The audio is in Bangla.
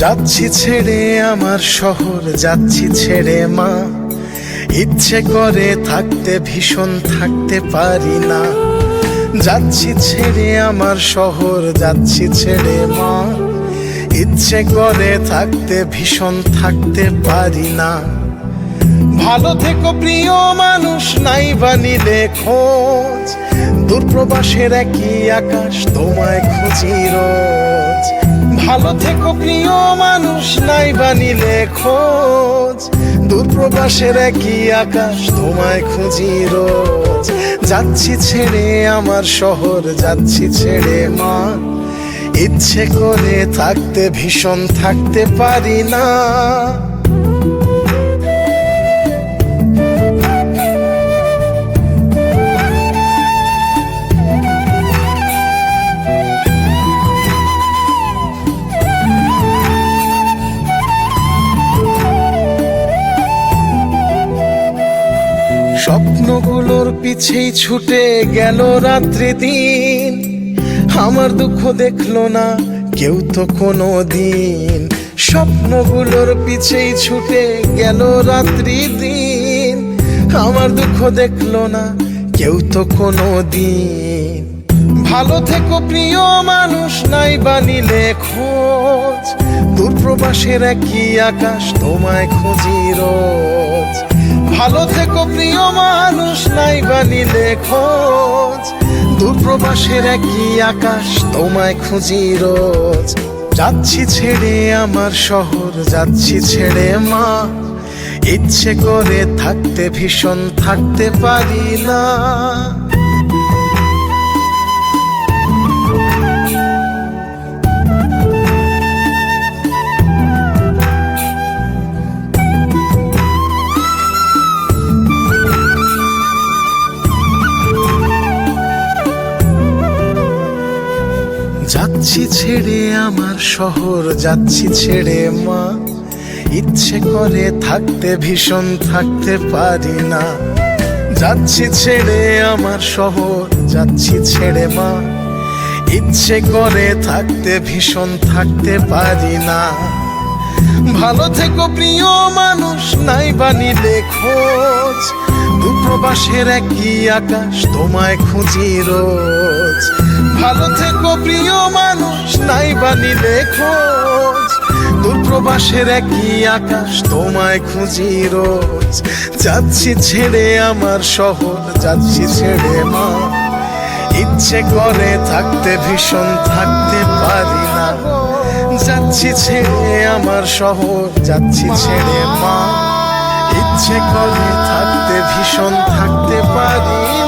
যাচ্ছি ছেড়ে আমার শহর, যাচ্ছি ছেড়ে মা। ইচ্ছে করে থাকতে ভীষণ থাকতে পারি না। যাচ্ছি ছেড়ে আমার শহর, যাচ্ছি ছেড়ে মা। ইচ্ছে করে থাকতে ভীষণ থাকতে পারি না। ভালো থেকো প্রিয় মানুষ, নাই বানিলে খোঁজ। দূরপ্রবাসের একই আকাশ, তোমায় খুঁজি রোজ। ভালো থেকো প্রিয় মানুষ, নাই বানিলে খোঁজ। দূরপ্রবাসের একই আকাশ, তোমায় খুঁজি রোজ। যাচ্ছি ছেড়ে আমার শহর, যাচ্ছি ছেড়ে মা। ইচ্ছে করে থাকতে ভীষণ থাকতে পারি না। স্বপ্নগুলোর পিছেই ছুটে গেল রাত্রি দিন। আমার দুঃখ দেখলো না কেউ তো কোনো দিন। স্বপ্নগুলোর পিছেই ছুটে গেল রাত্রি দিন। আমার দুঃখ দেখলো না কেউ তো কোনো দিন। ভালো থেকো প্রিয় মানুষ, নাই বানিলে খোঁজ। দূরপ্রবাসের একই আকাশ, তোমায় খুঁজি রোজ। ভালো থেকো প্রিয় মানুষ, নাই বানিলে খোঁজ। দূরপ্রবাসের একই আকাশ, তোমায় খুঁজি রোজ। যাচ্ছি ছেড়ে আমার শহর, যাচ্ছি ছেড়ে মা। ইচ্ছে করে থাকতে ভীষণ থাকতে পারি না। যাচ্ছি ছেড়ে আমার শহর, যাচ্ছি ছেড়ে মা। ইচ্ছে করে থাকতে ভীষণ থাকতে পারি না। যাচ্ছি ছেড়ে আমার শহর, যাচ্ছি ছেড়ে মা। ইচ্ছে করে থাকতে ভীষণ থাকতে পারি না। ভালো থেকো প্রিয় মানুষ, নাই বানিলে খোঁজ। দূরপ্রবাসের একই আকাশ, তোমায় খুঁজি রোজ। ভালো থেকো প্রিয় মানুষ, নাই বানিলে খোঁজ। দূরপ্রবাসের একই আকাশ, তোমায় খুঁজি রোজ। যাচ্ছি ছেড়ে আমার শহর, যাচ্ছি ছেড়ে মা। ইচ্ছে করে থাকতে ভীষণ থাকতে পারি না। যাচ্ছি ছেড়ে আমার শহর, যাচ্ছি ছেড়ে মা। ইচ্ছে করে থাকতে ভীষণ থাকতে পারি না।